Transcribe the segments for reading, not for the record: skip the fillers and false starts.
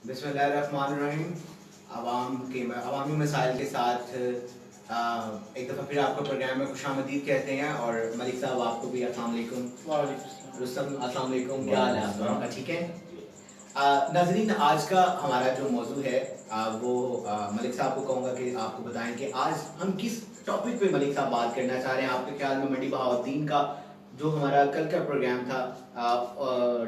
बिस्मिल्लाहिर्रहमानिर्रहीम। अवामी मसाइल के साथ एक दफ़ा फिर आपका प्रोग्राम में खुशामदीद कहते हैं। और मलिक साहब आपको भी अस्सलाम वालेकुम। रुस्तम अस्सलाम वालेकुम, क्या हाल है आप दोनों का? ठीक है। नाज़रीन, आज का हमारा जो मौजू है वो मलिक साहब को कहूँगा कि आपको बताएं कि आज हम किस टॉपिक पे मलिक साहब बात करना चाह रहे हैं। आपके ख्याल में मंडी बहाउद्दीन का जो हमारा कल का प्रोग्राम था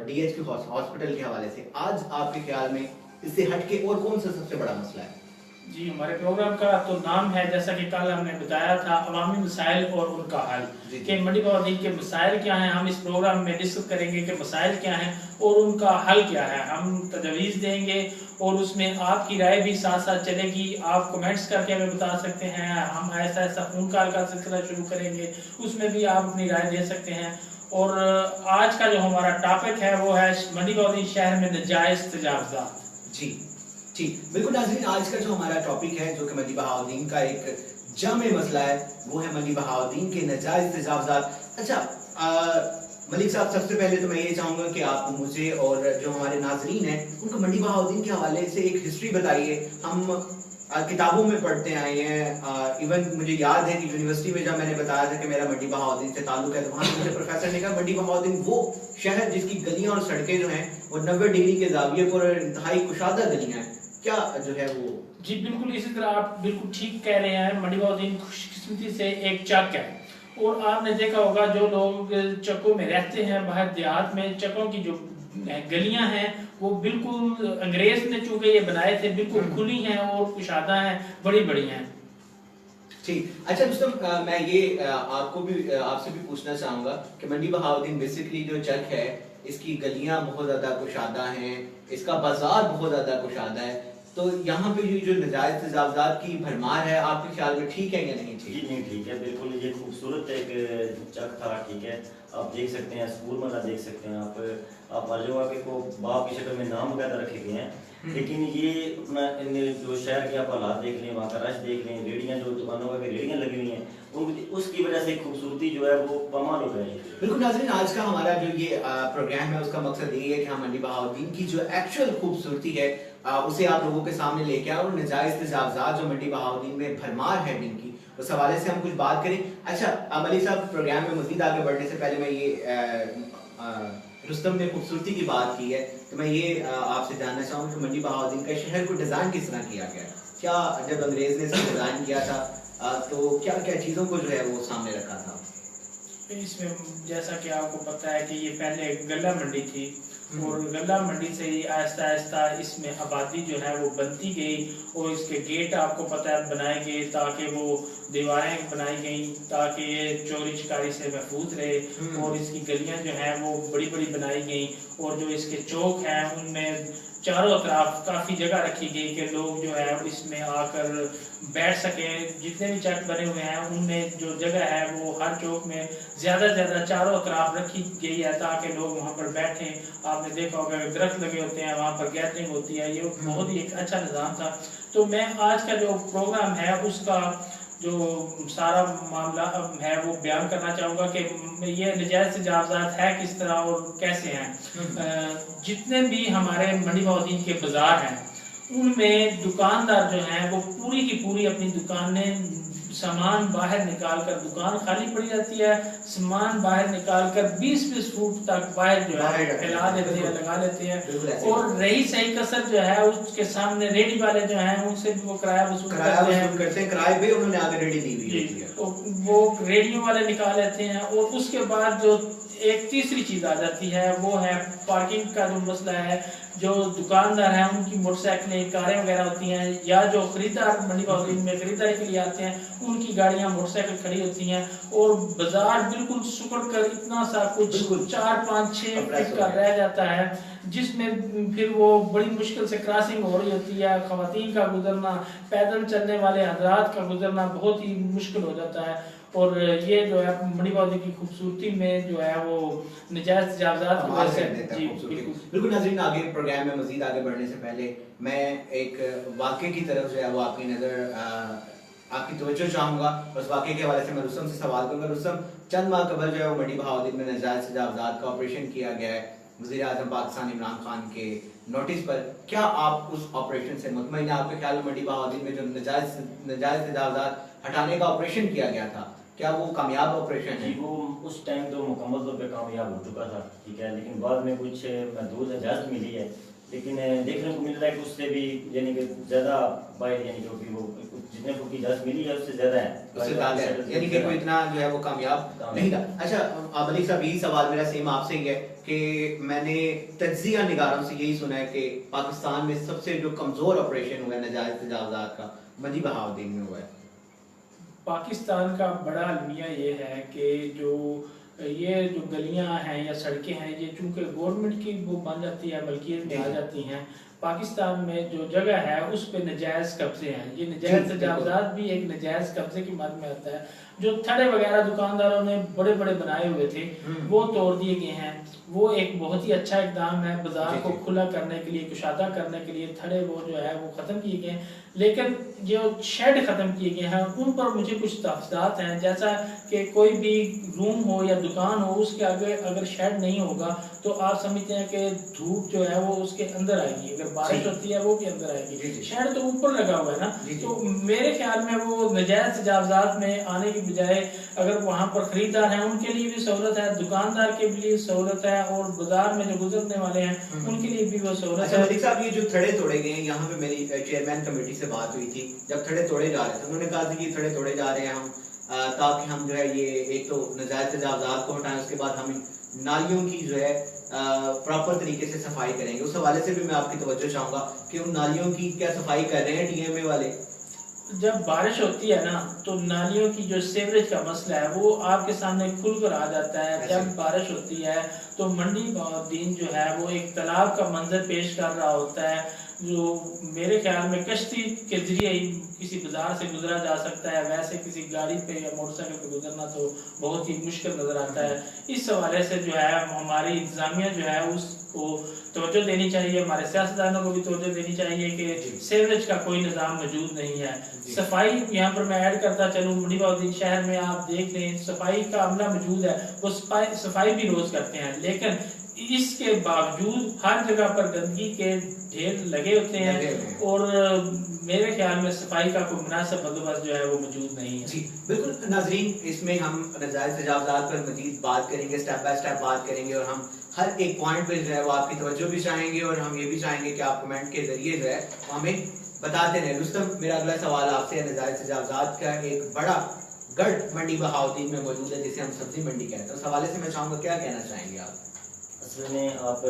DHQ हॉस्पिटल के हवाले से, आज आपके ख्याल में इससे हटके और कौन सा सबसे बड़ा मसला है? जी, हमारे प्रोग्राम का तो नाम है, जैसा कि कल हमने बताया था, अवामी मसाइल और उनका हल। कि मंडी बहाउद्दीन के मसाइल क्या हैं, हम इस प्रोग्राम में डिस्कस करेंगे कि मसाइल क्या हैं और उनका हल क्या है। हम तजवीज़ देंगे और उसमें आपकी राय भी साथ साथ चलेगी। आप कमेंट्स करके हमें बता सकते हैं। हम ऐसा ऐसा फ़ोन कॉल का सिलसिला शुरू करेंगे, उसमें भी आप अपनी राय दे सकते हैं। और आज का जो हमारा टॉपिक है वो है मंडी बहाउद्दीन शहर में नाजायज़ तजावुज़ात। जी ठीक, बिल्कुल नाज़रीन, आज का जो हमारा टॉपिक है जो कि मंडी बहाउद्दीन का एक जामे मसला है, वो है मंडी बहाउद्दीन के नाजायज़ तजावुज़ात। अच्छा मलिक साहब, सबसे पहले तो मैं ये चाहूँगा कि आप मुझे और जो हमारे नाज़रीन हैं उनको मंडी बहाउद्दीन के हवाले से एक हिस्ट्री बताइए। हम किताबों में पढ़ते आए हैं। इवन मुझे याद है कि यूनिवर्सिटी में जब मैंने बताया था कि मेरा मंडी बहाउद्दीन से ताल्लुक है, तो वहाँ मुझे प्रोफेसर ने कहा मंडी बहाउद्दीन वो शहर जिसकी गलियां और सड़कें जो हैं वो 90 डिग्री के जाविये पर इंतहाई कुशादा गलियां हैं, क्या जो है वो? जी बिल्कुल, इसी तरह आप बिल्कुल ठीक कह रहे हैं। मंडी बहाउद्दीन खुशकिस्मती से एक चक है। और आपने देखा होगा जो लोग चकों में रहते हैं बाहर देहात में, चकों की जो गलियां हैं वो बिल्कुल अंग्रेज ने चूंकि ये बनाए थे, बिल्कुल खुली हैं और कुशादा हैं, बड़ी बड़ी हैं। ठीक। अच्छा रुस्तम, मैं ये आपको भी आपसे भी पूछना चाहूंगा कि मंडी बहाउद्दीन बेसिकली जो चक है, इसकी गलियां बहुत ज्यादा कुशादा हैं, इसका बाजार बहुत ज्यादा कुशादा है, तो यहाँ पे ये जो नाजायज तजावुज़ात की भरमार है, आपके ख्याल में ठीक है या नहीं ठीक? जी नहीं ठीक है, बिल्कुल ये खूबसूरत एक चक था। ठीक है, आप देख सकते हैं स्कूल में देख सकते हैं आप हर जगह के को बाप की शक्ल में नाम वगैरह रखे गए हैं। लेकिन ये अपना जो शहर के आप हालात देख लें, वहाँ का रश देख लें, रेडियाँ जो दुकानों की रेडियाँ लगी हुई हैं, उसकी वजह से खूबसूरती जो है वो पामाल हो गई है। बिल्कुल नाज़रीन, आज का हमारा जो ये प्रोग्राम है उसका मकसद यही है कि हम मंडी बहाउद्दीन की जो एक्चुअल खूबसूरती है उसे आप लोगों के सामने लेके आए और नाजायज तजावुज़ात जो मंडी बहाउद्दीन में भरमार है इनकी, उस हवाले से हम कुछ बात करें। अच्छा मलिक साहब, प्रोग्राम में मज़ीद आगे बढ़ने से पहले मैं ये रुस्तम ने खूबसूरती की बात की है, तो मैं ये आपसे जानना चाहूँगा कि मंडी बहाउद्दीन का शहर को डिज़ाइन किस तरह किया गया? क्या जब अंग्रेज ने इसको डिज़ाइन किया था तो क्या क्या चीज़ों को जो है वो सामने रखा था? इसमें जैसा कि आपको पता है कि ये पहले गल्ला मंडी थी और गल्ला मंडी से ही आहिस्ता आहिस्ता इसमें आबादी जो है वो बनती गई। और इसके गेट आपको पता है बनाए गए ताकि वो दीवारें बनाई गई ताकि ये चोरी शिकारी से महफूज रहे। और इसकी गलियां जो हैं वो बड़ी बड़ी बनाई गई और जो इसके चौक हैं उनमें चारों तरफ काफ़ी जगह रखी गई कि लोग जो है इसमें आकर बैठ सकें। जितने भी चक बने हुए हैं उनमें जो जगह है वो हर चौक में ज़्यादा से ज़्यादा चारों तरफ रखी गई है ताकि लोग वहाँ पर बैठें। आपने देखा होगा दरख्त लगे होते हैं, वहाँ पर गैदरिंग होती है, ये बहुत ही एक अच्छा निज़ाम था। तो मैं आज का जो प्रोग्राम है उसका जो सारा मामला है वो बयान करना चाहूँगा कि ये नाजायज़ तजावुज़ात है किस तरह और कैसे हैं। जितने भी हमारे मंडी बहाउद्दीन के बाज़ार हैं उनमें दुकानदार जो हैं वो पूरी की पूरी अपनी दुकानें सामान बाहर निकाल कर, दुकान खाली पड़ी रहती है, सामान बाहर निकाल कर 20-20 फुट तक बाहर जो है फैला देते हैं, लगा लेते हैं। और रही सही कसर जो है उसके सामने रेडी वाले जो हैं उनसे भी वो किराया वसूल करते हैं। किराए पे उन्होंने आगे रेडी दी हुई है, तो वो रेडियो वाले निकाल लेते हैं। और उसके बाद जो एक तीसरी चीज आ जाती है वो है पार्किंग का जो मसला है। जो दुकानदार हैं उनकी मोटरसाइकिलें, कारें वगैरह होती हैं, या जो खरीदार मंडी बहाउद्दीन में खरीदारी के लिए आते हैं उनकी गाड़ियां मोटरसाइकिल खड़ी होती हैं। और बाजार बिल्कुल सुकड़ कर इतना सा कुछ 4-5-6 फीट का रह जाता है जिसमें फिर वो बड़ी मुश्किल से क्रॉसिंग हो रही होती है। खवातीन का गुजरना, पैदल चलने वाले हजरात का गुजरना बहुत ही मुश्किल हो जाता है। और ये जो है मंडी बहाउद्दीन की खूबसूरती में जो है वो नाजायज़ तजावुज़ात की वजह से। जी बिल्कुल नाज़रीन, आगे प्रोग्राम में मज़ीद आगे बढ़ने से पहले मैं एक वाक़े की तरफ जो है वो आपकी नज़र आपकी तवज्जो चाहूँगा। उस वाक़े के हवाले से मैं रुस्तम से सवाल करूँगा। रुस्तम, चंद माह कबल जो है वो मंडी बहाउद्दीन में नाजायज़ तजावुज़ात का ऑपरेशन किया गया है वज़ीर आज़म पाकिस्तान इमरान खान के नोटिस पर, क्या आप उस ऑपरेशन से मुतमईन हैं? आपके ख्याल में मंडी बहाउद्दीन में जो नजायज तजावुज़ात हटाने का ऑपरेशन किया गया था, क्या वो कामयाब ऑपरेशन है? जी, वो उस टाइम तो मुकम्मल तौर पे कामयाब हो चुका था, ठीक है, लेकिन बाद में कुछ महदूद इजाज़त मिली है, लेकिन देखने को मिल रहा है कि उससे भी यानी कि ज़्यादा बाहर यानी कि वो जितने फुट की इजाज़त मिली है उससे ज़्यादा है, उससे ज़्यादा है, यानी कि कोई इतना जो है वो कामयाब नहीं था। अच्छा मलिक साहब, यही सवाल मेरा सेम आपसे ही है कि मैंने तज्जिया निगारों से यही सुना है कि पाकिस्तान में सबसे जो कमज़ोर ऑपरेशन हुआ है नजायज़ तजावुज़ात का, मंडी बहाउद्दीन में हुआ है। पाकिस्तान का बड़ा अलमिया ये है कि ये जो गलियां हैं या सड़कें हैं, ये चूंकि गवर्नमेंट की वो बन जाती है, मलकियत में आ जाती हैं, पाकिस्तान में जो जगह है उस पे नजायज कब्जे हैं। ये नजायज तजावुज़ात भी एक नजायज कब्जे की मद में आता है। जो थड़े वगैरह दुकानदारों ने बड़े बड़े बनाए हुए थे वो तोड़ दिए गए हैं। वो एक बहुत ही अच्छा इकदाम है बाजार को खुला करने के लिए, कुशादा करने के लिए। थड़े वो जो है वो खत्म किए गए हैं, लेकिन जो शेड खत्म किए गए हैं उन पर मुझे कुछ तफसीलात हैं, जैसा कि कोई भी रूम हो या दुकान हो उसके आगे अगर शेड नहीं होगा तो आप समझते हैं कि धूप जो है वो उसके अंदर आएगी, अगर बारिश होती है वो भी अंदर आएगी। शेड तो ऊपर लगा हुआ है ना, तो मेरे ख्याल में वो नजायज तजावुज़ात में आने की बजाय अगर वहाँ पर खरीदार हैं उनके लिए भी सहूलत है, दुकानदार के लिए सहूलत है, और बाजार में जो गुजरने वाले हैं उनके लिए भी वो सहूलत है। मलिक साहब, ये जो थड़े तोड़े गए हैं, यहाँ पे मेरी चेयरमैन कमेटी से बात हुई थी, जब थड़े तोड़े जा रहे थे उन्होंने कहा था कि थड़े तोड़े जा रहे हैं हम ताकि हम जो है ये एक तो नजायज तजावुज़ात को हटाएं, उसके बाद हम नालियों की जो है प्रॉपर तरीके से सफाई करेंगे। उस हवाले से भी मैं आपकी तवज्जो चाहूंगा कि उन नालियों की क्या सफाई कर रहे हैं डीएमए वाले? जब बारिश होती है ना तो नालियों की जो सीवरेज का मसला है वो आपके सामने खुलकर आ जाता है। जब बारिश होती है तो मंडी बहाउद्दीन जो है वो एक तालाब का मंजर पेश कर रहा होता है, जो मेरे ख्याल में कश्ती के जरिए ही किसी बाजार से गुजरा जा सकता है, वैसे किसी गाड़ी पे या मोटरसाइकिल पे गुजरना तो बहुत ही मुश्किल नजर आता है। इस हवाले से जो है हमारी इंतजामिया जो है उसको तवज्जो देनी चाहिए, हमारे सियासतदानों को भी तवज्जो देनी चाहिए कि सीवरेज का कोई निज़ाम मौजूद नहीं है। सफाई यहाँ पर मैं ऐड करता चलूँ, मंडी बहाउद्दीन शहर में आप देख लें सफाई का अमला मौजूद है, वो सफाई भी रोज करते हैं, लेकिन इसके बावजूद हर जगह पर गंदगी के ढेर लगे होते हैं और मेरे ख्याल में सफाई का कोई मुनासिब बंदोबस्त जो है वो मौजूद नहीं है। जी बिल्कुल नाजरीन, इसमें हम नजायज तजावुज़ात पर मजीद बात करेंगे, स्टेप बाय स्टेप बात करेंगे, और हम हर एक पॉइंट पर जो है वो आपकी तवज्जो भी चाहेंगे और हम ये भी चाहेंगे कि आप कमेंट के जरिए जो है हमें बताते रहें। रुस्तम, मेरा अगला सवाल आपसे है, नजायज तजावुज़ात का एक बड़ा गढ़ मंडी बहाउद्दीन में मौजूद है जिसे हम सब्जी मंडी कहते हैं, उस हवाले से मैं चाहूँगा क्या कहना चाहेंगे आप? असल में आप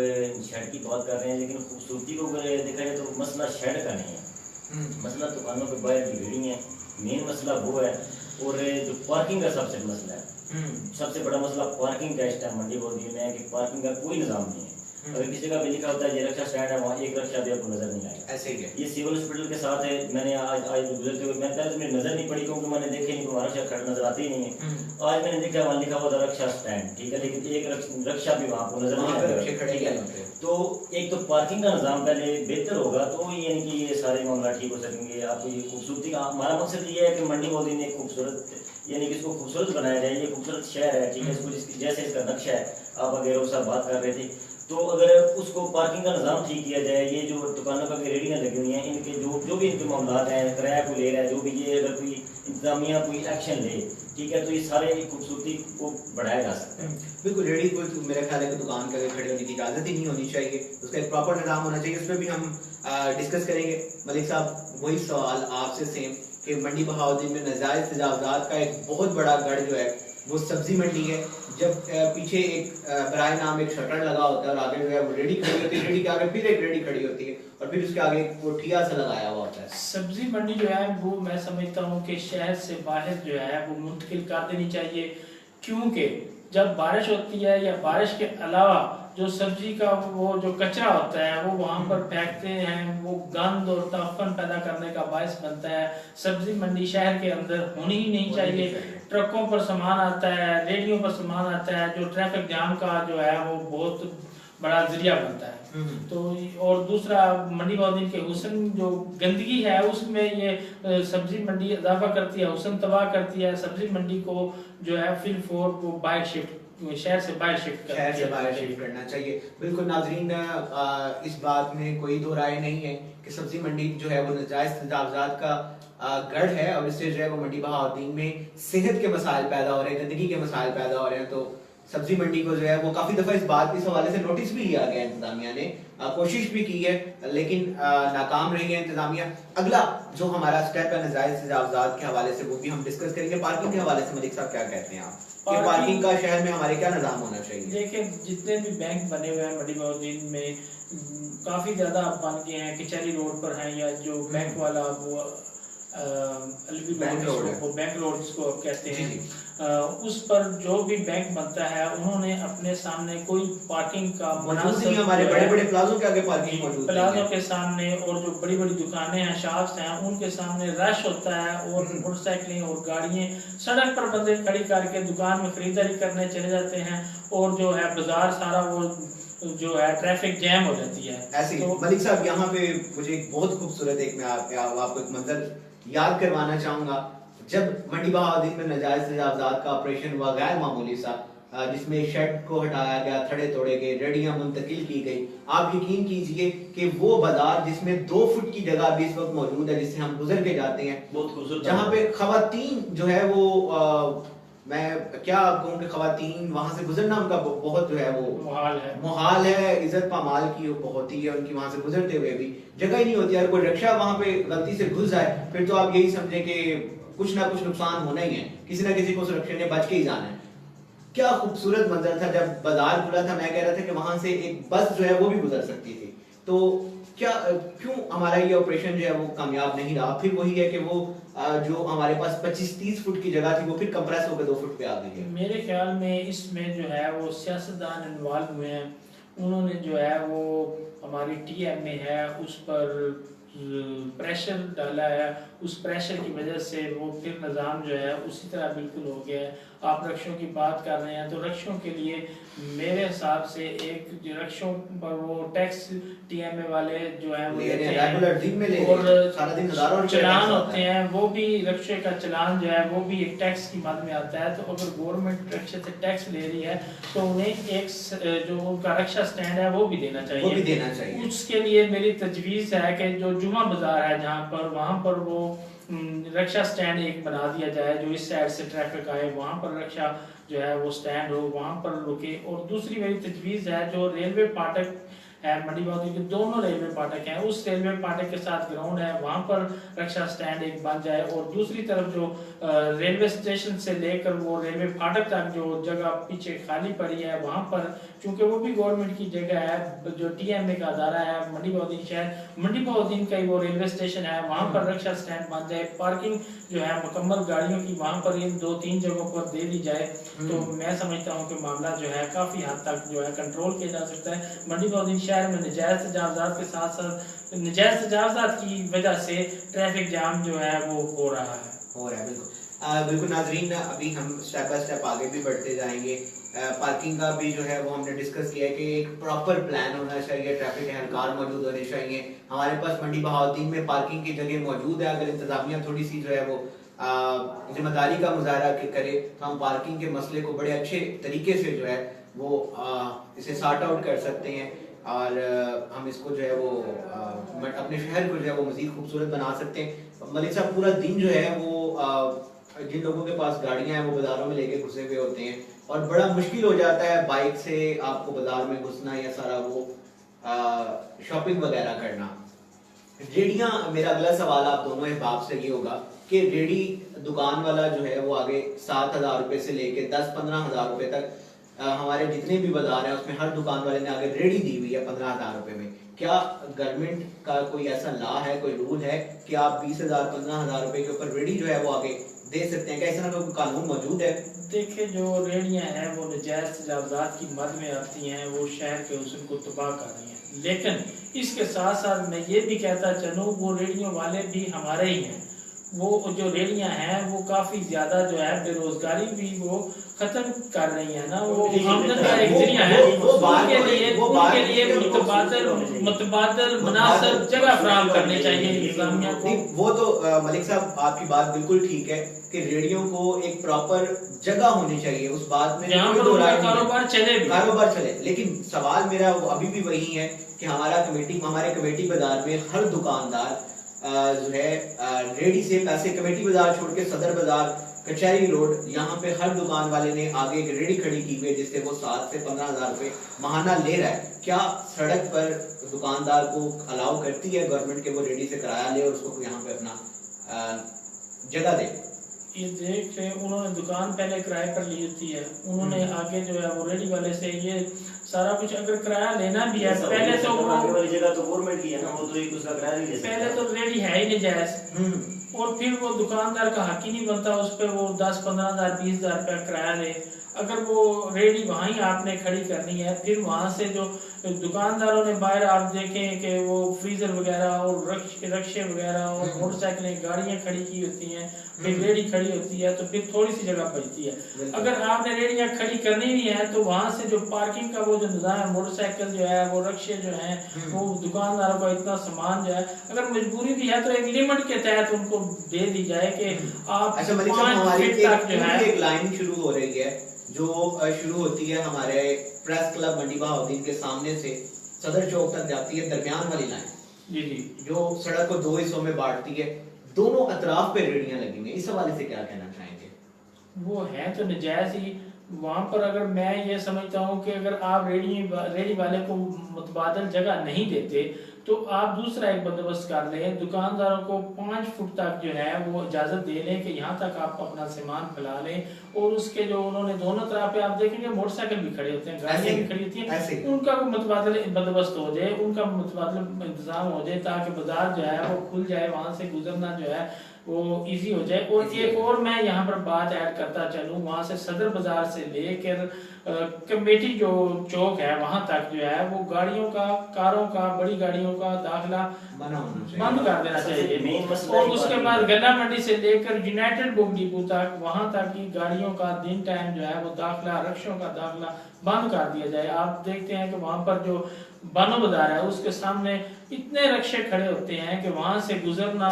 शेड की बात कर रहे हैं, लेकिन खूबसूरती को अगर देखा जाए तो मसला शेड का नहीं है, मसला दुकानों के बाहर की भीड़ है, मेन मसला वो है। और जो पार्किंग का सबसे मसला है, सबसे बड़ा मसला पार्किंग का इस टाइम मंडी बहाउद्दीन में है कि पार्किंग का कोई निज़ाम नहीं है। अगर किसी का भी लिखा होता है ये रक्षा स्टैंड है, वहाँ एक रक्षा भी आपको नजर नहीं आएगा। ऐसे ही है ये सिविल हॉस्पिटल के साथ है, मैंने आज गुजरते हुए मैंने मुझे नजर नहीं पड़ी क्योंकि मैंने देखे नहीं, वहाँ रक्षा खड़ा नजर आती ही नहीं है। आज मैंने देखा वहाँ लिखा हुआ था रक्षा स्टैंड, ठीक है, लेकिन एक रक्षा भी वहाँ को नजर नहीं आएगा। तो एक तो पार्किंग का निज़ाम पहले बेहतर होगा तो यानी कि ये सारे मामला ठीक हो सकेंगे। आपको ये खूबसूरती का हमारा मकसद ये है कि मंडी बहाउद्दीन एक खूबसूरत यानी कि इसको खूबसूरत बनाया जाए, ये खूबसूरत शहर है, ठीक है, इसको जैसे इसका नक्शा है, आप अगर साहब बात कर रहे थे, तो अगर उसको पार्किंग का निज़ाम ठीक किया जाए, ये जो दुकानों का रेडियाँ लगी हुई हैं इनके जो भी इनके मामला हैं, किराया को ले रहा है जो भी, ये अगर कोई इंतजामिया कोई एक्शन ले, ठीक है, तो ये सारे खूबसूरती को बढ़ाया जा सकता है। बिल्कुल, रेडी को मेरा ख्याल है कि दुकान के खड़े होने की इजाज़त ही नहीं होनी चाहिए, उसका एक प्रॉपर निज़ाम होना चाहिए, उस पर भी हम डिस्कस करेंगे। मलिक साहब, वही सवाल आपसे सेम कि मंडी बहाउद्दीन में नजायज तजावुज़ात का एक बहुत बड़ा गढ़ जो है वो सब्जी मंडी है। जब पीछे एक बराए नाम एक शटर लगा होता है और आगे जो है वो रेडी खड़ी होती है, रेडी के आगे फिर एक रेडी खड़ी होती है और फिर उसके आगे वो ठिया सा लगाया हुआ होता है। सब्जी मंडी जो है वो मैं समझता हूँ कि शहर से बाहर जो है वो मुंतकिल कर देनी चाहिए, क्योंकि जब बारिश होती है या बारिश के अलावा जो सब्जी का वो जो कचरा होता है वो वहाँ पर फेंकते हैं, वो गंद और ताफन पैदा करने का बायस बनता है। सब्जी मंडी शहर के अंदर होनी ही नहीं चाहिए। ट्रकों पर सामान आता है, रेडियो पर सामान आता है, जो ट्रैफिक जाम का जो है वो बहुत बड़ा जरिया बनता है। तो और दूसरा मंडी बहाउद्दीन के हुस्न जो गंदगी है उसमें ये सब्जी मंडी इजाफा करती है, हुस्न तबाह करती है। सब्जी मंडी को जो है फिर फोर वो बाइक शिफ्ट शहर से बाहर शिफ्ट शहर से बाहर शिफ्ट करना चाहिए। बिल्कुल नाजरीन, इस बात में कोई दो राय नहीं है कि सब्जी मंडी जो है वो नजायज तजावुज़ात का गढ़ है और इससे जो है वो मंडी बहाउद्दीन में सेहत के मसाइल पैदा हो रहे हैं, गंदगी के मसाइल पैदा हो रहे हैं। तो सब्जी मंडी को जो है वो काफी दफा इस हवाले से नोटिस भी लिया गया, इंतजामिया ने कोशिश भी की है, लेकिन नाकाम रही है इंतजामिया। अगला जो हमारा स्टेप है नजायज तजावुज़ात के हवाले से, वो भी हम डिस्कस करेंगे। पार्किंग के हवाले से मलिक साहब क्या कहते हैं आप कि पार्किंग का शहर में हमारे क्या निज़ाम होना चाहिए? देखिए, जितने भी बैंक बने हुए हैं मंडी बहाउद्दीन में, काफी ज्यादा बन गए हैं। किचहरी रोड पर हैं, या जो बैंक वाला वो बैंक रोड है, वो बैंक रोड जिसको आप कहते हैं, उस पर जो भी बैंक बनता है उन्होंने अपने सामने कोई पार्किंग का मौजूद नहीं। हमारे बड़े बड़े प्लाजों के आगे पार्किंग मौजूद नहीं है। प्लाजों के सामने और जो बड़ी बड़ी दुकानें हैं, शॉप्स हैं, उनके सामने रश होता है और मोटरसाइकिलें और गाड़ियां सड़क पर बंदे खड़ी करके दुकान में खरीदारी करने चले जाते हैं और जो है बाजार सारा वो जो है ट्रैफिक जैम हो जाती है। ऐसे तो मलिक साहब यहाँ पे मुझे एक बहुत खूबसूरत एक मैं आपको एक मंजर याद करवाना चाहूंगा। जब मंडी बहाउद्दीन में नजायज तजावुज़ात का ऑपरेशन हुआ गैर मामूली सा, जिसमें शेड को हटाया गया, थड़े तोड़े गए, रेडियां मुंतकिल की गई, आप यकीन कीजिए कि वो बाजार जिसमें 2 फुट की जगह भी इस वक्त मौजूद है, जिससे हम गुजर के जाते हैं, बहुत खूबसूरत, जहाँ पे खवातीन जो है वो मैं क्या कहूँ कि खवातीन वहां से गुजरना उनका बहुत जो है वो मुहाल है। इज्जत पामाल की बहुत ही है उनकी, वहां से गुजरते हुए भी जगह ही नहीं होती। अगर कोई रिक्शा वहां पे गलती से घुस जाए फिर तो आप यही समझे कि कुछ ना कुछ नुकसान होना ही है, किसी ना किसी को सुरक्षा ने बच के ही जाना है। क्या खूबसूरत मंजर था जब बाजार खुला था। मैं कह रहा था कि वहां से एक बस जो है वो भी गुजर सकती थी। तो क्यों हमारा ये ऑपरेशन जो है वो कामयाब नहीं रहा? फिर वही है कि वो जो हमारे पास 25-30 फुट की जगह थी वो फिर कंप्रेस होकर 2 फुट पे आ गई है। मेरे ख्याल में इसमें जो है वो सियासतदान इन्वॉल्व हुए हैं। उन्होंने जो है वो हमारी TMA है उस पर प्रेशर डाला है, उस प्रेशर की वजह से वो फिर निज़ाम जो है उसी तरह बिल्कुल हो गया है। आप रक्षों की बात कर रहे हैं तो रक्षों के लिए मेरे हिसाब से एक रक्षों पर वो टैक्स TMA वाले जो है वो और सारा दिन हजारों चलान होते हैं, वो भी रक्षे का चलान जो है वो भी एक टैक्स की मद में आता है। तो अगर गवर्नमेंट रक्षे से टैक्स ले रही है तो उन्हें एक जो उनका रक्षा स्टैंड है वो भी देना चाहिए। उसके लिए मेरी तजवीज़ है कि जो जुमा बाजार है जहाँ पर, वहाँ पर वो रक्षा स्टैंड एक बना दिया जाए, जो इस साइड से ट्रैफिक आए वहाँ पर रक्षा जो है वो स्टैंड हो, वहाँ पर रुके। और दूसरी मेरी तजवीज़ है जो रेलवे फाटक है मंडी बहाउद्दीन के, दोनों रेलवे फाटक हैं, उस रेलवे फाटक के साथ ग्राउंड है, वहाँ पर रक्षा स्टैंड एक बन जाए। और दूसरी तरफ जो रेलवे स्टेशन से लेकर वो रेलवे फाटक तक जो जगह पीछे खाली पड़ी है वहाँ पर, क्योंकि वो भी गवर्नमेंट की जगह है, जो TMA का अदारा है मंडी बहाउद्दीन शहर, मंडी बहाउद्दीन का ही वो रेलवे स्टेशन है, वहाँ पर रक्षा स्टैंड बन जाए। पार्किंग जो है मुकम्मल गाड़ियों की वहाँ पर इन 2-3 जगहों पर दे दी जाए तो मैं समझता हूँ कि मामला जो है काफी हद तक जो है कंट्रोल किया जा सकता है। मंडी बहाउद्दीन शहर में नजायज तजावुज़ात के साथ साथ नजायज तजावुज़ात की वजह से ट्रैफिक जाम जो है वो हो रहा है। बिल्कुल नाजरीन, अभी हम स्टेप बाय स्टेप आगे भी बढ़ते जाएंगे। पार्किंग का भी जो है वो हमने डिस्कस किया है कि एक प्रॉपर प्लान होना चाहिए, ट्रैफिक एहलकार मौजूद होने चाहिए। हमारे पास मंडी बहाउद्दीन में पार्किंग की जगह मौजूद है, अगर इंतजामिया थोड़ी सी जो है वो जिम्मेदारी का मुजाहरा करे तो हम पार्किंग के मसले को बड़े अच्छे तरीके से जो है वो इसे सॉर्ट आउट कर सकते हैं और हम इसको जो है वो अपने शहर को जो है वो मज़ीद खूबसूरत बना सकते हैं। मलिक साहब, पूरा दिन जो है वो जिन लोगों के पास गाड़ियां हैं वो बाजारों में लेके घुसे हुए होते हैं और बड़ा मुश्किल हो जाता है बाइक से आपको बाजार में घुसना या सारा वो शॉपिंग वगैरह करना। रेडियां, मेरा अगला सवाल आप दोनों अहबाब से ये होगा कि रेडी दुकान वाला जो है वो आगे 7,000 रुपए से लेके 10-15 हज़ार रुपए तक हमारे जितने भी बाजार हैं उसमें हर दुकान वाले ने आगे रेडी दी हुई है 15,000 रुपए में। क्या गवर्नमेंट का कोई ऐसा लॉ है, कोई रूल है कि आप 20,000-15,000 रुपए के ऊपर रेडी जो है वो आगे दे सकते हैं? क्या इस तरह का कोई कानून मौजूद है? देखिए, जो रेडियां हैं वो नजायज तजावुज़ात की मद में आती हैं, वो शहर के हुस्न को तबाह कर रही हैं। लेकिन इसके साथ साथ मैं ये भी कहता चलूँ वो रेडियो वाले भी हमारे ही हैं, वो जो रेहड़ियां हैं वो काफी ज्यादा जो है बेरोजगारी भी वो खत्म कर रही है ना, वो आमदन का एक जरिया है। उनके लिए मुतबादल मुनासिब जगह फराहम करनी चाहिए इंतजामिया को। वो तो मलिक साहब आपकी बात बिल्कुल ठीक है कि रेडियो को एक प्रॉपर जगह होनी चाहिए, उस बात में जहाँ पर उनका कारोबार चले। लेकिन सवाल मेरा अभी भी वही है कि हमारे कमेटी बाजार में हर दुकानदार जो है रेडी से पैसे, कमेटी बाजार छोड़ के सदर बाजार, कचहरी रोड, यहाँ पे हर दुकान वाले ने आगे एक रेडी खड़ी की हुई है जिससे वो 7 से 15,000 रुपए महाना ले रहा है। क्या सड़क पर दुकानदार को अलाउ करती है गवर्नमेंट के वो रेडी से किराया ले और उसको यहाँ पे अपना जगह दे? ये देख ले, उन्होंने दुकान पहले किराए पर ली होती है, उन्होंने आगे जो है वो रेडी वाले से ये सारा कुछ अगर किराया लेना भी है, पहले तो वो वाली जगह तो गवर्नमेंट की है ना, वो तो एक उसका किराया नहीं ले सकता। पहले तो रेडी है ही नहीं जायज, और फिर वो दुकानदार का हक ही नहीं बनता उस पर वो 10-15,000 20,000 रुपया किराया ले। अगर वो रेडी वहाँ ही आपने खड़ी करनी है, फिर वहाँ से जो दुकानदारों ने बाहर आप देखें कि वो फ्रीजर वगैरह और रक्शे वगैरह और मोटरसाइकिलें गाड़ियाँ खड़ी की होती हैं, फिर रेडी खड़ी होती है, तो फिर थोड़ी सी जगह बचती है। अगर आपने रेडियाँ खड़ी करनी भी है तो वहाँ से जो पार्किंग का वो जो निज़ाम है, मोटरसाइकिल जो है वो रक्शे जो है वो दुकानदारों का इतना सामान जो है, अगर मजबूरी भी है तो एक लिमिट के तहत उनको दे दी जाए कि आप 5 फीट तक जो है। एक लाइन शुरू हो रही है जो शुरू होती है हमारे प्रेस क्लब मंडी बहाउद्दीन के सामने से सदर चौक तक जाती है, दरमियान वाली लाइन जी जो सड़क को 2 हिस्सों में बांटती है, दोनों अतराफ पे रेडियां लगी हुई हैं। इस हवाले से क्या कहना चाहेंगे? वो है तो नजायज ही वहाँ पर। अगर मैं ये समझता हूँ कि अगर आप रेडी वाले को मुतबादल जगह नहीं देते तो आप दूसरा एक बंदोबस्त कर लें, दुकानदारों को 5 फुट तक जो है वो इजाजत दे लें कि यहाँ तक आप अपना सामान फैला लें, और उसके जो उन्होंने दोनों तरफ पे आप देखेंगे मोटरसाइकिल भी खड़े होते हैं, गाड़ियाँ भी खड़ी होती हैं, उनका मुतबादल बंदोबस्त हो जाए, उनका मुतबादल इंतजाम हो जाए ताकि बाजार जो है वो खुल जाए, वहाँ से गुजरना जो है वो इजी हो जाए। और एक और मैं यहाँ पर बात ऐड करता चलूँ, वहाँ से सदर बाजार से लेकर कमेटी जो चौक है वहाँ तक जो है वो गाड़ियों का, कारों का, बड़ी गाड़ियों का दाखिला बंद कर देना चाहिए। और उसके बाद गन्ना मंडी से लेकर यूनाइटेड बुक डिपो तक वहाँ तक की गाड़ियों का दिन टाइम जो है वो दाखिला, रक्षों का दाखिला बंद कर दिया जाए। आप देखते हैं कि वहाँ पर जो बानो बाजार है उसके सामने इतने रक्षे खड़े होते हैं कि वहाँ से गुजरना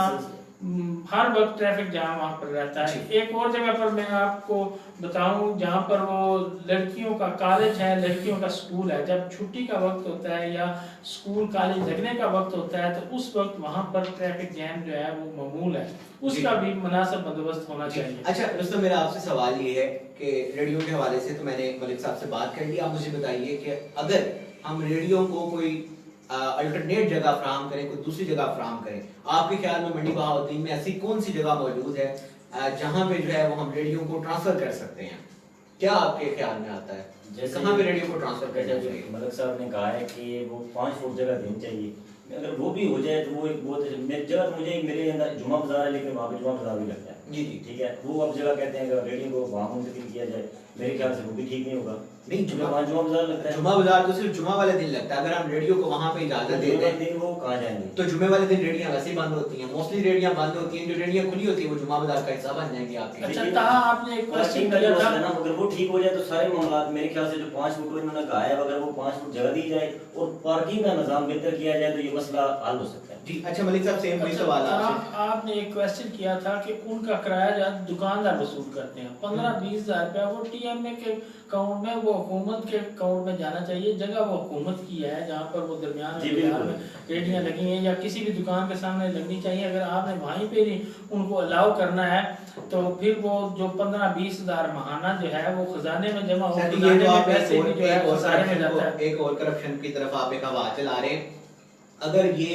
हर वक्त ट्रैफिक जाम वहाँ पर रहता है। एक और जगह पर मैं आपको बताऊं जहाँ पर वो लड़कियों का कॉलेज है, लड़कियों का स्कूल है, जब छुट्टी का वक्त होता है या स्कूल कॉलेज लगने का वक्त होता है तो उस वक्त वहाँ पर ट्रैफिक जैम जो है वो मामूल है, उसका भी मुनासिब बंदोबस्त होना चाहिए। अच्छा दोस्तों, मेरा आपसे सवाल ये है कि रेडियो के हवाले से तो मैंने मलिक साहब से बात कर ली, आप मुझे बताइए कि अगर हम रेडियो को कोई अल्टरनेट जगह फराहम करें, कोई दूसरी जगह फराहम करें, आपके ख्याल में मंडी बहाउद्दीन में ऐसी कौन सी जगह मौजूद है जहां पे जो है वो हम रेडियो को ट्रांसफर कर सकते हैं? क्या आपके ख्याल में आता है जैसे कहां पे रेडियो को ट्रांसफर करना चाहिए? मलिक साहब ने कहा है कि वो 5 फुट जगह देनी चाहिए, अगर वो भी हो जाए तो वो एक बहुत जगह मुझे मेरे अंदर जुमा बाजार है, लेकिन वहाँ पे जुमा बाजार भी लगता है। जी जी ठीक है, वो अब जगह कहते हैं अगर रेडियो को वहाँ मुंतकिल किया जाए, मेरे ख्याल से वो भी ठीक नहीं होगा। नहीं, जुमा बाजार लगता है, जुमा बाजार तो सिर्फ जुमा वाले दिन लगता है। अगर हम रेडियो को वहाँ पे इजाजत दे दें दिन वो कहाँ जाएंगे? तो जुमे वाले दिन रेडियां वैसे ही बंद होती हैं, मोस्टली रेडियां बंद होती हैं, जो रेडियां खुली होती है वो जुमा बाजार का हिस्सा बन जाएंगी आपके। अच्छा, कहा आपने एक क्वेश्चन किया था ना, अगर वो ठीक हो जाए तो सारे मामला मेरे ख्याल से जो 5 फुट इन्होंने कहा है, अगर वो 5 फुट जगह दी जाए और पार्किंग का निजाम बेहतर किया जाए तो ये मसला हल हो सकता है। जी अच्छा मलिक साहब, सेम वही सवाल आपने एक क्वेश्चन किया था कि उनका किराया दुकानदार वसूल करते हैं 15-20 हजार रुपया, वो टीएमए के अकाउंट में, वो हुकूमत के अकाउंट में जाना चाहिए। जगह वो हुकूमत की है जहाँ पर वो दरमियान में रेडियां लगी हैं या किसी भी दुकान के सामने लगनी चाहिए। अगर आपने वहीं पे ही उनको अलाउ करना है तो फिर वो जो 15-20 हजार महाना जो है वो खजाने में जमा हो, पैसे भी जो है वो सारे में जाता है। एक और करप्शन की तरफ आप एक हवा चला रहे हैं। अगर ये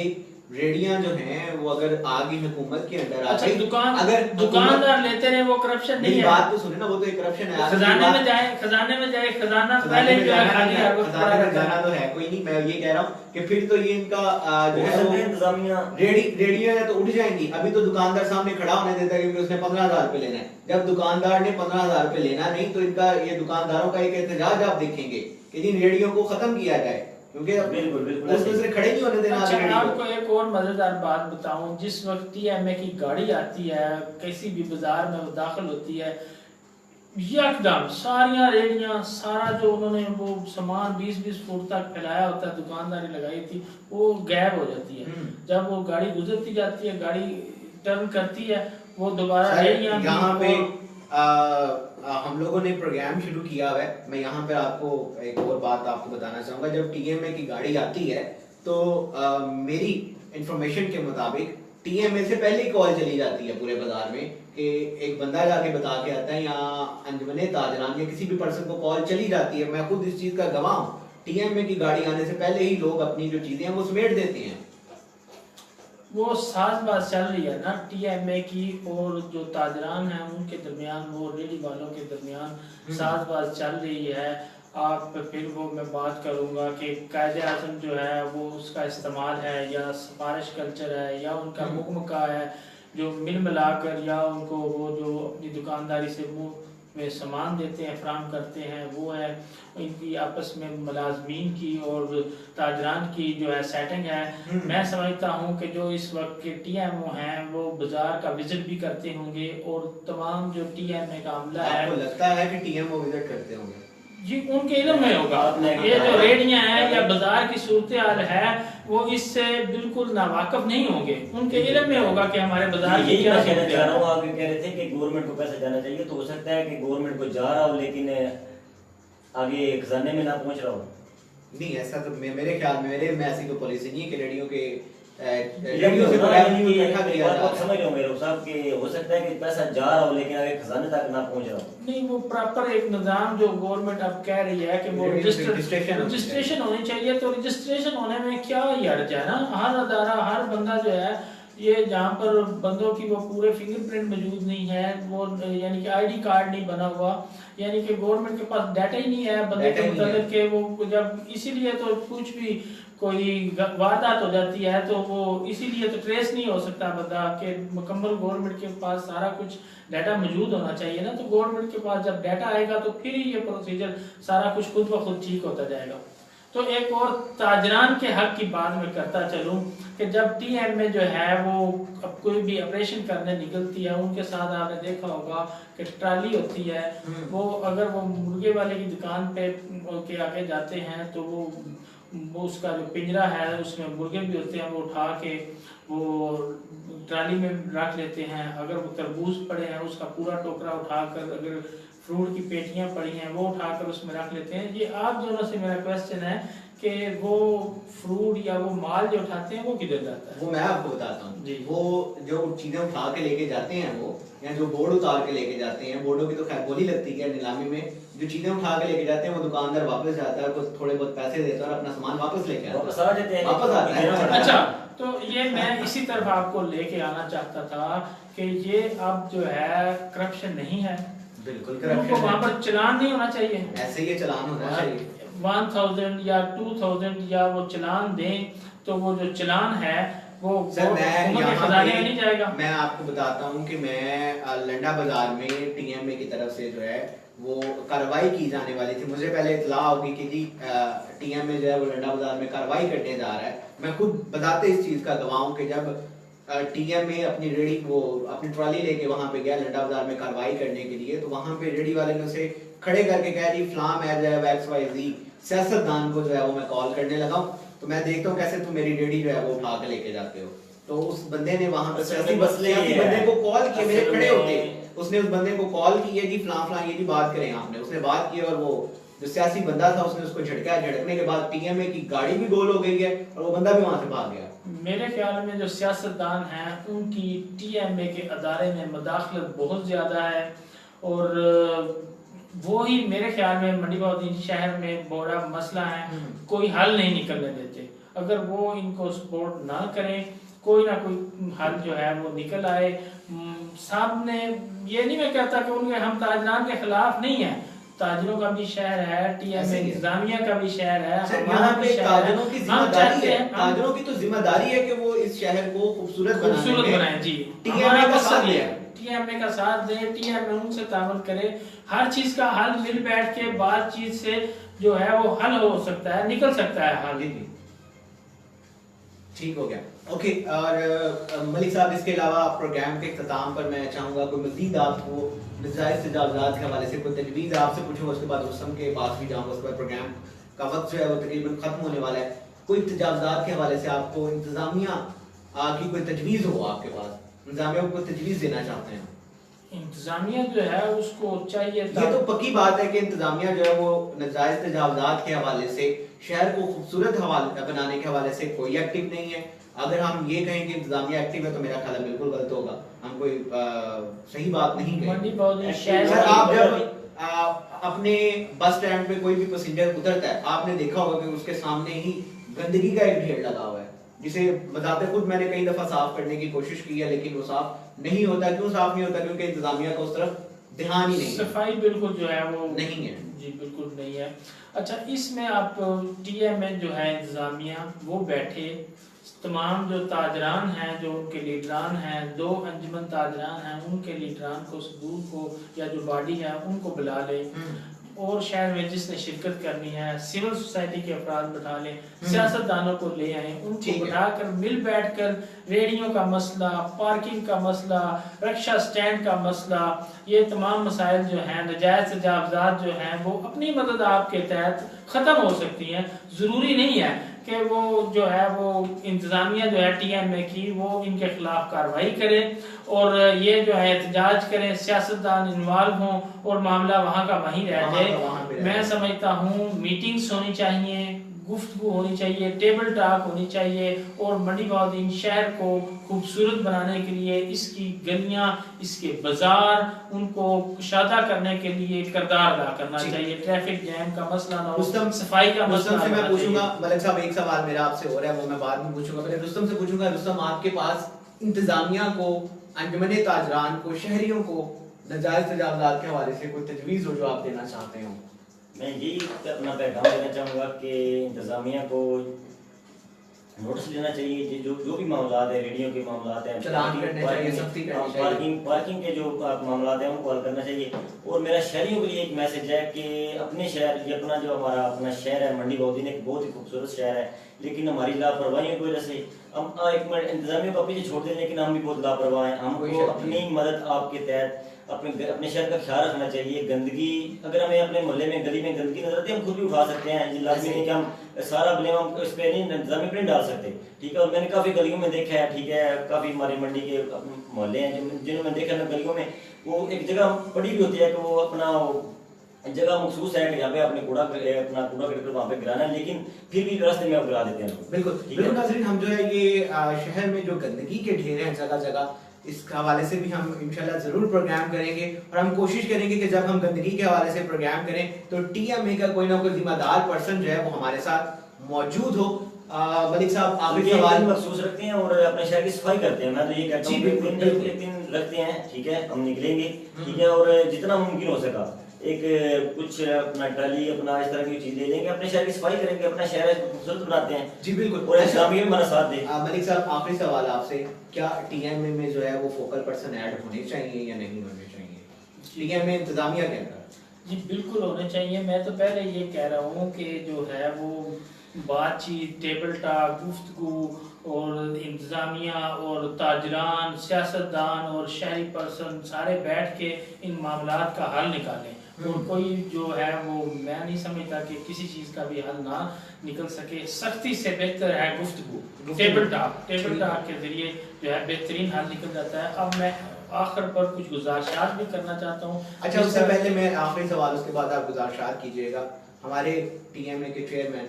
रेडियां जो हैं वो अगर आगे हुकूमत के अंदर आ गई, अगर दुकानदार लेते रहे वो करप्शन नहीं है। बात तो सुने ना, वो तो एक करप्शन है। खजाने में जाए खजाना पहले जो है खाली है, खजाने में जाना तो है कोई नहीं। मैं ये कह रहा हूँ कि फिर तो ये इनका जो है वो इंतजामिया रेडियो है तो उठ जाएंगी। अभी तो दुकानदार सामने खड़ा होने देता है क्योंकि उसने 15,000 रुपए लेना है। जब दुकानदार ने 15,000 रुपए लेना नहीं तो इनका ये दुकानदारों का एक एहतजाज आप देखेंगे कि इन रेडियो को खत्म किया जाए, क्योंकि बिल्कुल दूसरे खड़े नहीं होने देना। अच्छा, आपको एक और मजेदार बात बताऊं, जिस वक्त TMA की गाड़ी आती है किसी भी बाजार में वो दाखिल होती है, यकदम सारियां रेडियां, सारा जो उन्होंने वो सामान 20-20 फुट तक फैलाया होता है, दुकानदारी लगाई थी, वो गायब हो जाती है। जब वो गाड़ी गुजरती जाती है, गाड़ी टर्न करती है, वो दोबारा रेडियां यहाँ पे हम लोगों ने प्रोग्राम शुरू किया हुआ है। मैं यहाँ पे आपको एक और बात आपको बताना चाहूंगा। जब TMA की गाड़ी आती है तो मेरी इंफॉर्मेशन के मुताबिक TMA से पहले ही कॉल चली जाती है पूरे बाजार में कि एक बंदा जाके बता के आता है, या अंजमने ताजरान या किसी भी पर्सन को कॉल चली जाती है। मैं खुद इस चीज का गवाह हूँ। TMA की गाड़ी आने से पहले ही लोग अपनी जो चीजें हैं वो समेट देते हैं। वो साज़बाज़ चल रही है ना TMA की और जो ताजरान हैं उनके दरमियान, वो रेडी वालों के दरमियान साज़बाज़ चल रही है। आप फिर वो मैं बात करूंगा कि कायदे आज़म जो है वो उसका इस्तेमाल है या सिफारिश कल्चर है या उनका मुकमका है जो मिल मिलाकर, या उनको वो जो अपनी दुकानदारी से मुंह में सामान देते हैं, फराम करते हैं, वो है इनकी आपस में मुलाजमीन की और ताजरान की जो है सेटिंग है। मैं समझता हूँ कि जो इस वक्त के TMO हैं वो बाजार का विजिट भी करते होंगे और तमाम जो TMA का अमला है। आपको लगता है कि TMO विजिट करते होंगे? जी, उनके इल्म में होगा। ये जो रेडियां हैं या बाजार की सूरत हाल है वो इससे बिल्कुल नावाकिफ नहीं होंगे, उनके इल्म में होगा कि हमारे बाजार की क्या कहना चाह रहा हूँ। आप कह रहे थे कि गवर्नमेंट को पैसा जाना चाहिए, तो हो सकता है कि गवर्नमेंट को जा रहा हो लेकिन आगे खजाने में ना पहुंच रहा हो। नहीं, ऐसा तो मेरे ख्याल में ऐसी कोई पॉलिसी नहीं है कि रेडियो के रेडियो से इकट्ठा किया जा रहा है। समझ रहे हो मेरे साहब कि हो सकता है कि पैसा जा रहा हो लेकिन आगे खजाने तक ना पहुंच रहा हो। नहीं, वो प्रॉपर एक निजाम जो गवर्नमेंट अब कह रही है कि वो रजिस्ट्रेशन होनी चाहिए, तो रजिस्ट्रेशन होने में क्या हर्ज है ना। हर अदारा, हर बंदा जो है, ये जहाँ पर बंदों की वो पूरे फिंगरप्रिंट मौजूद नहीं है, वो यानी कि ID कार्ड नहीं बना हुआ, यानी कि गवर्नमेंट के पास डाटा ही नहीं है बंदे के मतलब के वो जब, इसीलिए तो कुछ भी कोई वारदात हो जाती है तो वो इसीलिए तो ट्रेस नहीं हो सकता बंदा के मुकम्मल। गवर्नमेंट के पास सारा कुछ डाटा मौजूद होना चाहिए ना, तो गवर्नमेंट के पास जब डाटा आएगा तो फिर ही ये प्रोसीजर सारा कुछ खुद ब खुद ठीक होता जाएगा। तो एक और ताजरान के हक की बात मैं करता चलूं कि जब TMA जो है वो अब कोई भी ऑपरेशन करने निकलती है, उनके साथ आपने देखा होगा कि ट्राली होती है, वो अगर वो मुर्गे वाले की दुकान पे के आगे जाते हैं तो वो उसका जो पिंजरा है उसमें मुर्गे भी होते हैं, वो उठा के वो ट्राली में रख लेते हैं। अगर वो तरबूज पड़े हैं उसका पूरा टोकरा उठाकर, अगर फ्रूट की पेटियां पड़ी हैं वो उठाकर उसमें रख लेते हैं। ये आप दोनों से मेरा क्वेश्चन है कि वो फ्रूट या वो माल जो उठाते हैं वो किधर जाता है? वो मैं आपको बताता हूँ। वो जो चीजें उठा के लेके जाते हैं वो, या जो बोर्ड उतार के लेके जाते हैं, बोर्डों की तो खैर बोली लगती है नीलामी में, जो चीजें उठा के लेके जाते हैं वो दुकानदार वापस जाता है, कुछ थोड़े बहुत पैसे देता है और अपना सामान वापस लेके आता है, वापस आता है। अच्छा, तो ये मैं इसी तरफ आपको लेके आना चाहता था कि ये अब जो है करप्शन नहीं है, बिल्कुल उनको वहाँ पर चलान नहीं होना चाहिए, ऐसे ही चलान होना चाहिए। 1000 या 2000 या वो चलान दें तो वो जो चलान है वो सर मैं खजाने में नहीं जाएगा। मैं आपको बताता हूँ कि मैं लंडा बाजार में TMA की तरफ से जो है वो कार्रवाई की जाने वाली थी। मुझे पहले इत्तला होगी कि जी TMA जो है वो लंडा बाजार में कार्रवाई करने जा रहा है। मैं खुद बताते इस चीज का गवाह हूँ कि जब TMA अपनी रेडी वो अपनी ट्रॉली लेके वहां पे गया लंडा बाजार में कार्रवाई करने के लिए, तो वहां पे रेडी वाले ने उसे खड़े करके कहा जी फलां मैं जो है XYZ सियासतदान को जो है वो मैं कॉल करने लगा हूँ, तो मैं देखता हूँ कैसे तुम मेरी रेडी जो है वो उठा के लेके जाते हो। तो उस बंदे ने वहां पर बंदे को कॉल किया, मेरे खड़े होते, उसने उस बंदे को कॉल की है जी फलां ये जी बात करें आपने, उसने बात की और वो जो सियासी बंदा था उसने उसको झटका, झटकने के बाद TMA की गाड़ी भी गोल हो गई है और वो बंदा भी वहां से भाग गया। मेरे ख्याल में जो सियासतदान हैं उनकी TMA के अदारे में मदाखलत बहुत ज्यादा है और वो ही मेरे ख्याल में मंडी बहाउद्दीन शहर में बड़ा मसला है, कोई हल नहीं निकलने देते। अगर वो इनको सपोर्ट ना करें, कोई ना कोई हल जो है वो निकल आए सामने। ये नहीं मैं कहता कि उनके हम ताजरान के खिलाफ नहीं है, ताजरों का भी शहर है, TMA इंतजामिया का भी शहर है, हमारा भी ताजरों की जिम्मेदारी है, ताजरों की तो जिम्मेदारी है कि वो इस शहर को खूबसूरत बनाएं। जी, TMA का साथ है, TMA का साथ दे, TMA उनसे तामल करे, हर चीज का हल मिल बैठ के बातचीत से जो है वो हल हो सकता है, निकल सकता है हल। ठीक हो गया। ओके, और मलिक साहब, इसके अलावा प्रोग्राम के इख्तिताम पर मैं चाहूँगा कोई मज़ीद आपको नजायज़ तजावुज़ात के हवाले से कोई तजवीज़ आपसे पूछूंगा, उसके बाद रुस्तम के पास भी जाऊँगा, उसके बाद प्रोग्राम का वक्त जो है वो तकरीबन ख़त्म होने वाला है। कोई तजावुज़ात के हवाले से आपको इंतज़ामिया की कोई तजवीज़ हो आपके पास, इंतज़ामिया को कोई तजवीज़ देना चाहते हैं? इंतजामिया जो है उसको चाहिए ये तो पक्की बात है कि इंतजामिया जो है वो नाजायज तजावुज़ात के हवाले से, शहर को खूबसूरत हवाले बनाने के हवाले से कोई एक्टिव नहीं है। अगर हम ये कहें कि इंतजामिया एक्टिव है तो मेरा ख्याल है बिल्कुल गलत होगा, हम कोई सही बात नहीं कहेंगे। सर, आप जब अपने बस स्टैंड पे कोई भी पैसेंजर उतरता है, आपने देखा होगा कि उसके सामने ही गंदगी का एक ढेर लगा हुआ है, जिसे बताते खुद मैंने कई दफा साफ करने की कोशिश की है, लेकिन वो साफ नहीं होता। क्यों साफ नहीं होता? क्योंकि इंतजामिया का उस तरफ ध्यान ही नहीं है, सफाई बिल्कुल जो है वो नहीं है। जी बिल्कुल नहीं है। अच्छा, इसमें आप टीएमएन जो है इंतजामिया वो बैठे, तमाम जो ताजरान हैं, जो उनके लीडरान हैं, 2 अंजुमन ताजरान हैं, उनके लीडरान को, सदूर को या जो बॉडी है उनको बुला ले, और शहर में जिसने शिरकत करनी है सिविल सोसाइटी के अफराद बिठा लें, सियासतदानों को ले आए, उनको बिठाकर मिल बैठकर रेडियो का मसला, पार्किंग का मसला, रक्षा स्टैंड का मसला, ये तमाम मसाइल जो हैं, नजायज तजावुज़ात जो हैं, वो अपनी मदद आपके तहत ख़त्म हो सकती हैं। ज़रूरी नहीं है कि वो जो है वो इंतज़ामिया जो है टीएमए की वो इनके खिलाफ कार्रवाई करे और ये जो है एहतजाज करें, सियासतदान इन्वॉल्व हों और मामला वहाँ का वहीं रह जाए। मैं समझता हूँ मीटिंग्स होनी चाहिए, गुफ्तगू होनी चाहिए, टेबल टॉक होनी चाहिए, और मंडी बहाउद्दीन शहर को खूबसूरत बनाने के लिए इसकी गलियां, इसके बाजार, उनको कुशादा करने के लिए किरदार अदा करना चाहिए। ट्रैफिक जैम का मसला ना हो, सफाई का मसला से मैं पूछूंगा। मलिक साहब, एक सवाल मेरा आपसे हो रहा है, वो मैं बाद में पूछूंगा, पहले रुस्तम से पूछूंगा। रुस्तम, आपके पास इंतजामिया को, अंजुमन ताजरान को, शहरियों को नाजायज तजावुज़ात के हवाले से कोई तजवीज़ हो जो आप देना चाहते हो? मैं यही अपना पैगाम देना चाहूँगा कि इंतज़ामिया को नोटिस लेना चाहिए कि जो भी मामला है, रेडियो के मामला हैं, पार्किंग के जो मामला हैं उनको हल करना चाहिए। और मेरा शहरियों के लिए एक मैसेज है कि अपने शहर, ये अपना जो हमारा अपना शहर है मंडी बहाउद्दीन, एक बहुत ही खूबसूरत शहर है, लेकिन हमारी लापरवाही की वजह से हम एक मिनट इंतजामिया को पीछे छोड़ दें, लेकिन हम भी बहुत लापरवाह हैं। हमको अपनी मदद आपके तहत अपने शहर का ख्याल रखना चाहिए। गंदगी, अगर हमें अपने मोहल्ले में, गली में गंदगी नजर आती है, हम खुद भी उठा सकते हैं। ये लाजमी नहीं कि हम सारा ब्लेम हम इस पे नहीं, इंतजामिया पे नहीं डाल सकते, ठीक है। और मैंने काफ़ी गलियों में देखा है, ठीक है, काफ़ी हमारे मंडी के मोहल्ले हैं जिन्होंने मैंने देखा है, गलियों में वो एक जगह पड़ी भी होती है कि वो अपना जगह मखसूस है कि यहाँ पे अपने अपना कूड़ा करकट वहाँ पे गिराना है, लेकिन फिर भी रास्ते में गिरा देते हैं। बिल्कुल नाज़रीन, हम जो है ये शहर में जो गंदगी के ढेर हैं जगह जगह, इस हवाले से भी हम इंशाल्लाह जरूर प्रोग्राम करेंगे, और हम कोशिश करेंगे कि जब हम गंदगी के हवाले से प्रोग्राम करें तो टीएमए का कोई ना कोई जिम्मेदार पर्सन जो है वो हमारे साथ मौजूद हो। मलिक साहब, आप इस सवाल महसूस रखते हैं और अपने शहर की सफाई करते हैं। मैं तो ये कहता हूँ एक दिन रखते हैं, ठीक है, हम निकलेंगे, ठीक है, और जितना मुमकिन हो सका एक कुछ अपना ट्राली, अपना इस तरह की चीज ले लेंगे, अपने शहर की सफाई करेंगे, अपना शहर खूबसूरत बनाते हैं। जी बिल्कुल, और इस्लामी भी हमारा साथ दे। मलिक साहब, आखिरी सवाल आपसे, क्या टीएमए में जो है वो फोकल पर्सन ऐड होने चाहिए या नहीं होने चाहिए टीएमए इंतजामिया के अंदर? जी बिल्कुल होने चाहिए। मैं तो पहले ये कह रहा हूँ कि जो है वो बातचीत, टेबल टॉक, गुफ्तगू और इंतज़ामिया और ताजरान, सियासतदान और शहरी पर्सन सारे बैठ के इन मामलात का हल निकालें। और कोई जो है वो, मैं नहीं समझता कि किसी चीज़ का भी हल ना निकल सके। सख्ती से बेहतर है गुफ्तगू, टेबल टॉक के जरिए जो है बेहतरीन हल निकल जाता है। अब मैं आखिर पर कुछ गुजारिशात भी करना चाहता हूँ। अच्छा, उससे पहले मैं आखिरी सवाल, उसके बाद आप गुजारिशात कीजिएगा। हमारे टीएमए के चेयरमैन,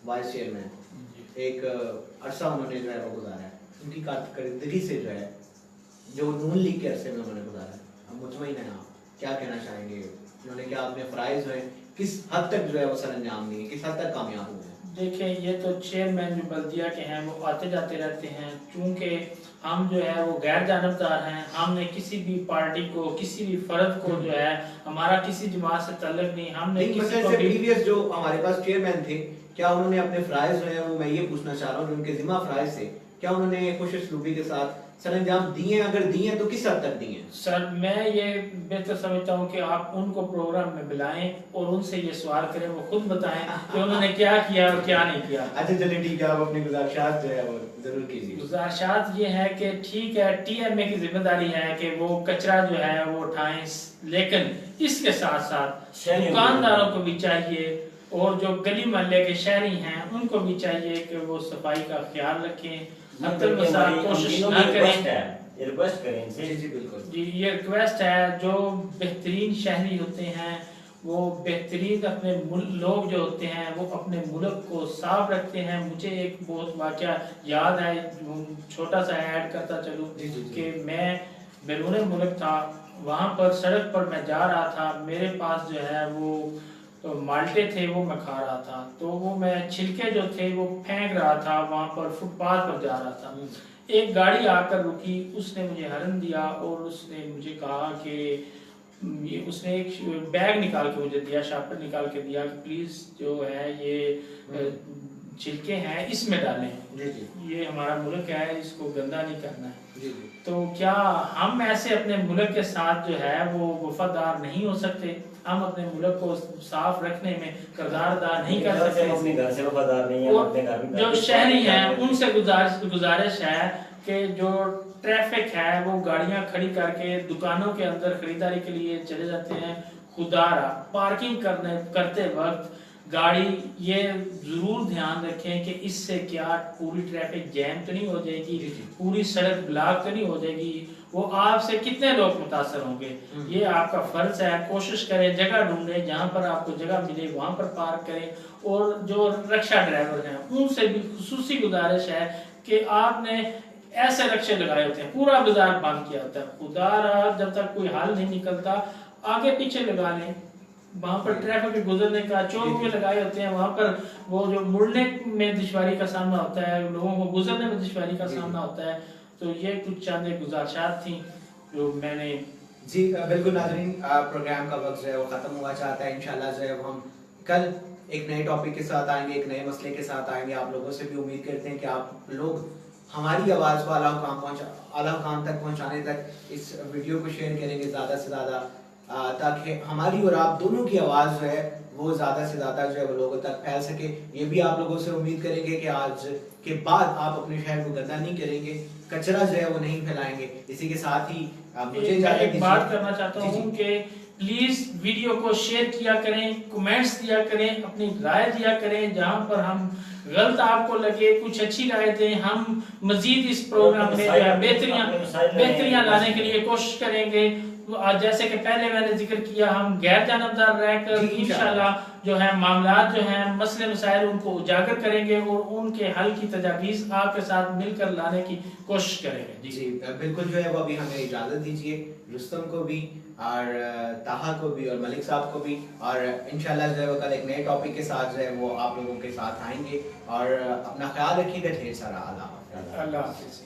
वाइस चेयरमैन, एक अरसा उन्होंने जो है वो गुजारा है, उनकी कारकर्दगी से जो है, जो नून लीग के अरसे में उन्होंने गुजारा है, अब मुतमईन है आप क्या कहना चाहेंगे? उन्होंने क्या अपने फ़राइज़ हैं किस हद तक जो है वो सरअंजाम दिए, किस हद तक कामयाब हुए? देखें, ये तो चेयरमैन जो बल्दिया के हैं वो आते जाते रहते हैं। चूँकि हम जो है वो गैर जानबदार हैं, हमने किसी भी पार्टी को, किसी भी फर्द को जो है, हमारा किसी जमात से ताल्लुक नहीं, हमने किसी को भी प्रीवियस जो हमारे पास चेयरमैन थे, क्या उन्होंने अपने फ़राइज़ जो है वो, मैं ये पूछना चाह रहा हूँ, जो उनके जिम्मा फ़राइज़ थे, क्या उन्होंने खुशसलूकी के साथ सरंजाम दिए, अगर दिए तो किस हद तक दिए? सर मैं ये बेहतर समझता हूँ कि आप उनको प्रोग्राम में बुलाएं और उनसे ये सवाल करें, वो खुद बताएं कि उन्होंने क्या किया और क्या नहीं किया। अच्छा चलिए ठीक है, आप अपनी गुजारिशात जो है वो जरूर कीजिए। गुजारिशात ये है कि ठीक है टीएमए की जिम्मेदारी है कि वो कचरा जो है वो उठाएं, लेकिन इसके साथ साथ दुकानदारों को भी चाहिए और जो गली मोहल्ले के शहरी हैं उनको भी चाहिए कि वो सफाई का ख्याल रखें, कोशिश ना करें। रिक्वेस्ट करें इनसे। जी जी बिल्कुल जी ये रिक्वेस्ट है, जो बेहतरीन शहरी होते हैं वो बेहतरीन अपने लोग जो होते हैं वो अपने मुल्क को साफ रखते हैं। मुझे एक बहुत वाकया याद है, छोटा सा ऐड करता चलूँ कि मैं बैरून मुल्क था, वहाँ पर सड़क पर मैं जा रहा था, मेरे पास जो है वो माल्टे थे वो मैं खा रहा था, तो वो मैं छिलके जो थे वो फेंक रहा था, वहाँ पर फुटपाथ पर जा रहा था। एक गाड़ी आकर रुकी, उसने मुझे हॉर्न दिया और उसने मुझे कहा कि उसने एक बैग निकाल के मुझे दिया, शार्पनर निकाल के दिया कि प्लीज जो है ये छिलके हैं इसमें डालें, ये हमारा मुल्क है, इसको गंदा नहीं करना है। तो क्या हम ऐसे अपने मुल्क के साथ जो है वो वफादार नहीं हो सकते? हम अपने मुल्क को साफ रखने में किरदार अदा नहीं कर सकते? अपने घर से वफादार नहीं है, अपने घर में जो शहरी हैं उनसे गुजारिश है कि जो ट्रैफिक है वो गाड़ियां खड़ी करके दुकानों के अंदर खरीदारी के लिए चले जाते हैं, खुदारा पार्किंग करते वक्त गाड़ी ये जरूर ध्यान रखें कि इससे क्या पूरी ट्रैफिक जैम तो नहीं हो जाएगी, पूरी सड़क ब्लॉक तो नहीं हो जाएगी, वो आपसे कितने लोग मुतासर होंगे। ये आपका फर्ज है, कोशिश करें जगह ढूंढें, जहाँ पर आपको जगह मिले वहाँ पर पार्क करें। और जो रिक्शा ड्राइवर हैं उनसे भी खुसूसी गुजारिश है कि आपने ऐसे रिक्शे लगाए होते हैं, पूरा बाजार बंद किया होता है, खुदारा जब तक कोई हल नहीं निकलता आगे पीछे लगा लें, वहाँ पर ट्रैफिक गुजरने का चौक में लगाए होते हैं, वहाँ पर वो जो मुड़ने में दुश्वारी का सामना होता है, लोगों को गुजरने में दुश्वारी का सामना होता है। तो ये कुछ चंद गुजारिशात थी जो मैंने। जी बिल्कुल नाज़रीन, प्रोग्राम का वक्त जो है वो खत्म हुआ चाहता है। इंशाल्लाह जो है हम कल एक नए टॉपिक के साथ आएंगे, एक नए मसले के साथ आएंगे। आप लोगों से भी उम्मीद करते हैं कि आप लोग हमारी आवाज़ को आला काम तक पहुँचाने तक इस वीडियो को शेयर करेंगे ज़्यादा से ज़्यादा, ताकि हमारी और आप दोनों की आवाज़ जो है वो ज़्यादा से ज़्यादा जो है वो लोगों तक फैल सके। ये भी आप लोगों से उम्मीद करेंगे कि आज के बाद आप अपने शहर को गंदा नहीं करेंगे, कचरा जो है वो नहीं फैलाएंगे। इसी के साथ ही मुझे एक बात करना चाहता हूँ कि प्लीज वीडियो को शेयर किया करें, कमेंट्स दिया करें, अपनी राय दिया करें, जहाँ पर हम गलत आपको लगे कुछ अच्छी राय दें, हम मजीद इस प्रोग्राम में बेहतरियां लाने के लिए कोशिश करेंगे। जैसे कि पहले मैंने जिक्र किया, हम गैर जानबदार रहकर इंशाल्लाह जो है मामलात जो हैं मसले मसाइल उनको उजागर करेंगे और उनके हल की तजावीज़ आपके साथ मिलकर लाने की कोशिश करेंगे। जी बिल्कुल जो है वो अभी हमें इजाज़त दीजिए, रुस्तम को भी और ताहा को भी और मलिक साहब को भी, और इंशाल्लाह जो है वो कल एक नए टॉपिक के साथ जो है वो आप लोगों के साथ आएंगे। और अपना ख्याल रखिएगा, ढेर सारा अल्लाह हाफिज़।